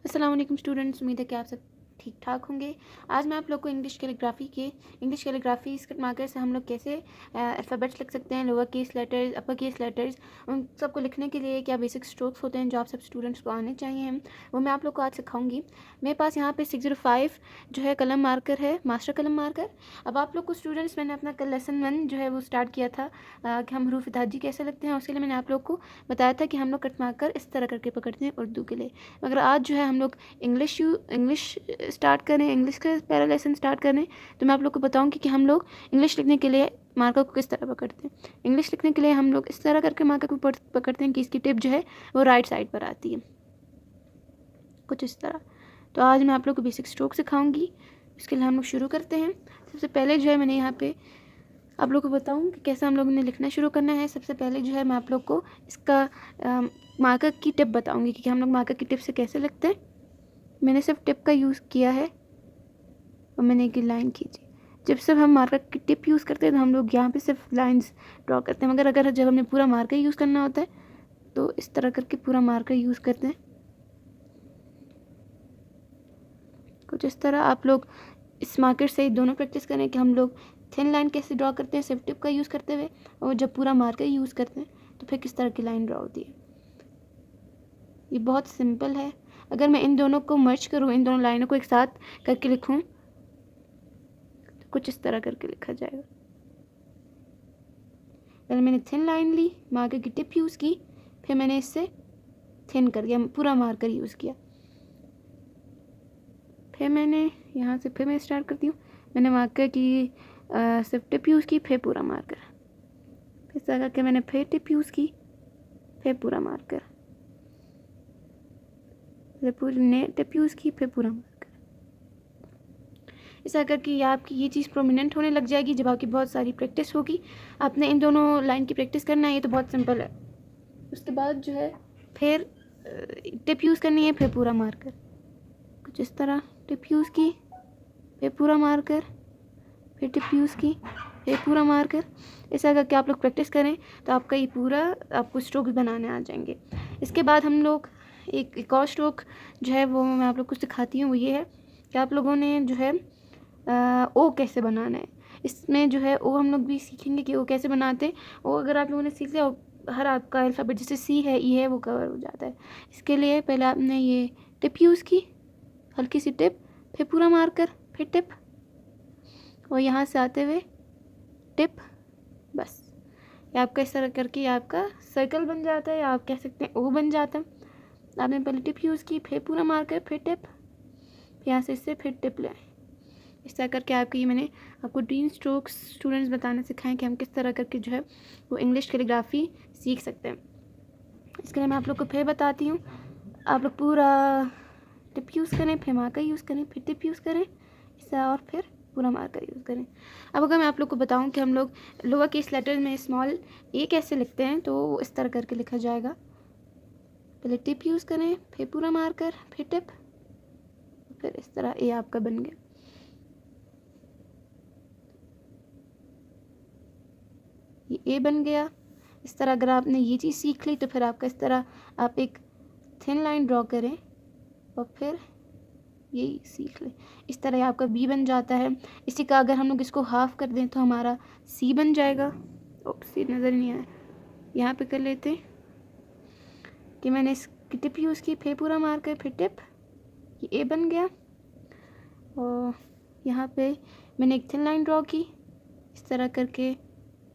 अस्सलाम वालेकुम स्टूडेंट्स, उम्मीद है कि आप सब ठीक ठाक होंगे। आज मैं आप लोग को इंग्लिश कैलीग्राफी स्क्रिप्ट मार्कर से हम लोग कैसे अल्फ़ाबेट्स लिख सकते हैं, lower case letters, upper case letters, उन सबको लिखने के लिए क्या बेसिक स्ट्रोक्स होते हैं जो आप सब स्टूडेंट्स को आने चाहिए, वो मैं आप लोग को आज सिखाऊंगी। मेरे पास यहाँ पे 605 जो है कलम मार्कर है, मास्टर कलम मार्कर। अब आप लोग को स्टूडेंट्स, मैंने अपना कल लेसन 1 जो है वो स्टार्ट किया था कि हम हरूफ ताजी कैसे लिखते हैं। उसके लिए मैंने आप लोग को बताया था कि हम लोग कट मार्कर इस तरह करके पकड़ते हैं उर्दू के लिए। मगर आज जो है हम लोग इंग्लिश स्टार्ट करें, इंग्लिश का पहला लेसन स्टार्ट करें, तो मैं आप लोग को बताऊंगी कि हम लोग इंग्लिश लिखने के लिए मार्कर को किस तरह पकड़ते हैं। इंग्लिश लिखने के लिए हम लोग इस तरह करके मार्कर को पकड़ते हैं कि इसकी टिप जो है वो राइट साइड पर आती है, कुछ इस तरह। तो आज मैं आप लोग को बेसिक स्ट्रोक सिखाऊंगी। इसके लिए हम लोग शुरू करते हैं। सबसे पहले जो है मैंने यहाँ पे आप लोग को बताऊं कि कैसे हम लोगों ने लिखना शुरू करना है। सबसे पहले जो है मैं आप लोग को इसका मार्कर की टिप बताऊंगी कि हम लोग मार्कर की टिप से कैसे लिखते हैं। मैंने सिर्फ टिप का यूज़ किया है और मैंने एक लाइन खींची। जब सब हम मार्कर की टिप यूज़ करते हैं तो हम लोग यहाँ पे सिर्फ लाइंस ड्रॉ करते हैं, मगर अगर जब हमें पूरा मार्कर यूज़ करना होता है तो इस तरह करके पूरा मार्कर यूज़ करते हैं, कुछ इस तरह। आप लोग इस मार्कर से दोनों प्रैक्टिस करें कि हम लोग थिन लाइन कैसे ड्रॉ करते हैं सिर्फ टिप का यूज़ करते हुए, और जब पूरा मार्कर यूज़ करते हैं तो फिर किस तरह की लाइन ड्रॉ होती है। ये बहुत सिंपल है। अगर मैं इन दोनों को मर्ज करूँ, इन दोनों लाइनों को एक साथ करके लिखूँ, तो कुछ इस तरह करके लिखा जाएगा। पहले मैंने थिन लाइन ली, मार्कर की टिप यूज़ की, फिर मैंने इससे थिन कर दिया, पूरा मार्कर यूज़ किया। फिर मैंने यहाँ से फिर मैं स्टार्ट करती हूँ। मैंने मार्कर की सिर्फ टिप यूज़ की, फिर पूरा मार्कर, फिर इस तरह करके मैंने फिर टिप यूज़ की, फिर पूरा मार्कर, फिर पूरी टिप यूज़ की, फिर पूरा मार्कर। इस तरह करके आपकी ये चीज़ प्रोमिनेंट होने लग जाएगी जब आपकी बहुत सारी प्रैक्टिस होगी। आपने इन दोनों लाइन की प्रैक्टिस करना है, ये तो बहुत सिंपल है। उसके बाद जो है फिर टिप यूज़ करनी है, फिर पूरा मार्कर, कुछ इस तरह। टिप यूज़ की, फिर पूरा मार्कर, फिर टिप यूज़ की, फिर पूरा मार्कर। इस तरह करके आप लोग प्रैक्टिस करें तो आपका ये पूरा आपको स्ट्रोक्स बनाने आ जाएंगे। इसके बाद हम लोग एक और स्ट्रोक जो है वो मैं आप लोग को सिखाती हूँ। वो ये है कि आप लोगों ने जो है ओ कैसे बनाना है। इसमें जो है ओ हम लोग भी सीखेंगे कि ओ कैसे बनाते हैं। ओ अगर आप लोगों ने सीख लिया, हर आपका अल्फ़ाबेट जैसे सी है, ई है, वो कवर हो जाता है। इसके लिए पहले आपने ये टिप यूज़ की, हल्की सी टिप, फिर पूरा मार्कर, फिर टिप, और यहाँ से आते हुए टिप, बस। ये आपका इस तरह करके ये आपका सर्कल बन जाता है, या आप कह सकते हैं ओ बन जाता है। आपने पहले टिप यूज़ की, फिर पूरा मार्कर, फिर टिप, फिर यहाँ से इससे फिर टिप लें। इस तरह करके आपकी ये मैंने आपको 3 स्ट्रोक्स स्टूडेंट्स बताना सिखाएं कि हम किस तरह करके जो है वो इंग्लिश कैलीग्राफी सीख सकते हैं। इसके लिए मैं आप लोग को फिर बताती हूँ। आप लोग पूरा टिप यूज़ करें, फिर मार्कर यूज़ करें, फिर टिप यूज़ करें, इसका, और फिर पूरा मार्कर यूज़ करें। अब अगर मैं आप लोग को बताऊं कि हम लोग लोअर केस लेटर में स्मॉल ए कैसे लिखते हैं, तो इस तरह करके लिखा जाएगा। पहले टिप यूज़ करें, फिर पूरा मार्कर, फिर टिप, फिर इस तरह ए आपका बन गया। ये ए बन गया। इस तरह अगर आपने ये चीज़ सीख ली तो फिर आपका इस तरह आप एक थिन लाइन ड्रॉ करें और फिर यही सीख लें। इस तरह आपका बी बन जाता है। इसी का अगर हम लोग इसको हाफ कर दें तो हमारा सी बन जाएगा। सी नज़र नहीं आया, यहाँ पे कर लेते हैं कि मैंने इसकी टिप यूज़ की, फिर पूरा मार्कर, फिर टिप, ये ए बन गया। और यहाँ पे मैंने एक थिन लाइन ड्रॉ की, इस तरह करके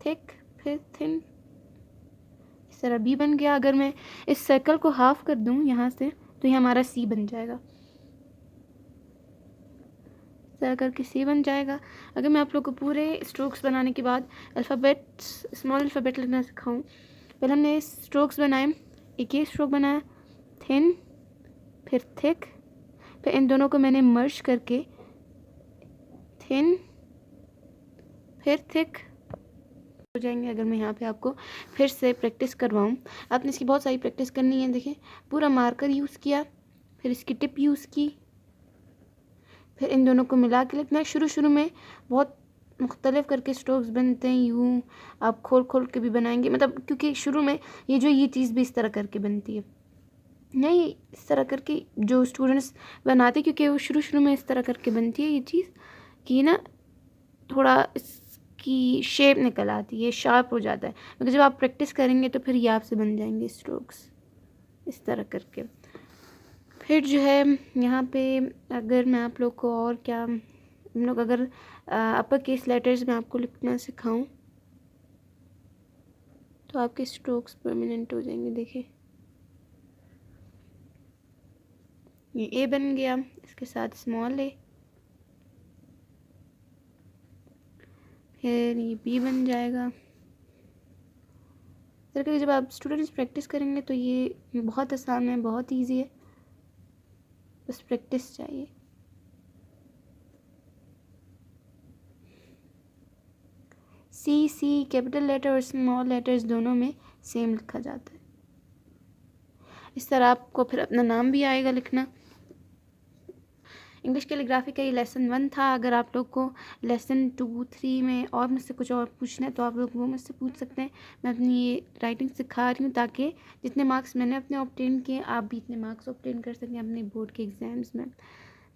थिक, फिर थिन, इस तरह बी बन गया। अगर मैं इस सर्कल को हाफ कर दूँ यहाँ से तो ये हमारा सी बन जाएगा, इस तरह करके सी बन जाएगा। अगर मैं आप लोग को पूरे स्ट्रोक्स बनाने के बाद अल्फ़ाबेट्स, स्मॉल अल्फ़ाबेट लिखना सिखाऊं, पहले हमने स्ट्रोक्स बनाए। एक ये स्ट्रोक बनाया, थिन, फिर थिक, फिर इन दोनों को मैंने मर्ज करके थिन, फिर थिक हो जाएंगे। अगर मैं यहाँ पे आपको फिर से प्रैक्टिस करवाऊँ, आपने इसकी बहुत सारी प्रैक्टिस करनी है। देखिए, पूरा मार्कर यूज़ किया, फिर इसकी टिप यूज़ की, फिर इन दोनों को मिला के लिखना है। शुरू में बहुत मुख्तलिफ करके स्ट्रोक्स बनते हैं, यूँ आप खोल खोल के भी बनाएंगे, मतलब क्योंकि शुरू में ये चीज़ भी इस तरह करके बनती है। नहीं, इस तरह करके जो स्टूडेंट्स बनाते, क्योंकि वो शुरू शुरू में इस तरह करके बनती है ये चीज़ कि ना थोड़ा इसकी शेप निकल आती है, शार्प हो जाता है, मगर जब आप प्रैक्टिस करेंगे तो फिर ये आपसे बन जाएंगे स्ट्रोक्स इस तरह करके। फिर जो है यहाँ पे अगर मैं आप लोग को और क्या, हम लोग अगर अपर केस लेटर्स में आपको लिखना सिखाऊं तो आपके स्ट्रोक्स परमानेंट हो जाएंगे। देखिए ये ए बन गया, इसके साथ स्मॉल ए, फिर ये बी बन जाएगा। इस तरह जब आप स्टूडेंट्स प्रैक्टिस करेंगे तो ये बहुत आसान है, बहुत इजी है, बस प्रैक्टिस चाहिए। सी कैपिटल लेटर और स्मॉल लेटर्स दोनों में सेम लिखा जाता है। इस तरह आपको फिर अपना नाम भी आएगा लिखना। इंग्लिश कैलीग्राफी का ये लेसन 1 था। अगर आप लोग को लेसन 2, 3 में और मुझसे कुछ और पूछना है तो आप लोग वो मुझसे पूछ सकते हैं। मैं अपनी ये राइटिंग सिखा रही हूँ ताकि जितने मार्क्स मैंने अपने ऑब्टेन किए आप भी इतने मार्क्स ऑब्टेन कर सकें अपने बोर्ड के एग्ज़ाम्स में।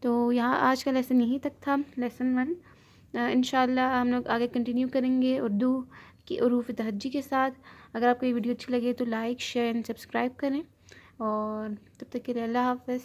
तो यहाँ आज का लेसन यहीं तक था, लेसन 1। इंशाल्लाह हम लोग आगे कंटिन्यू करेंगे उर्दू की हरूफ तहज्जी के साथ। अगर आपको ये वीडियो अच्छी लगे तो लाइक, शेयर एंड सब्सक्राइब करें, और तब तक के लिए अल्लाह हाफ़िज़।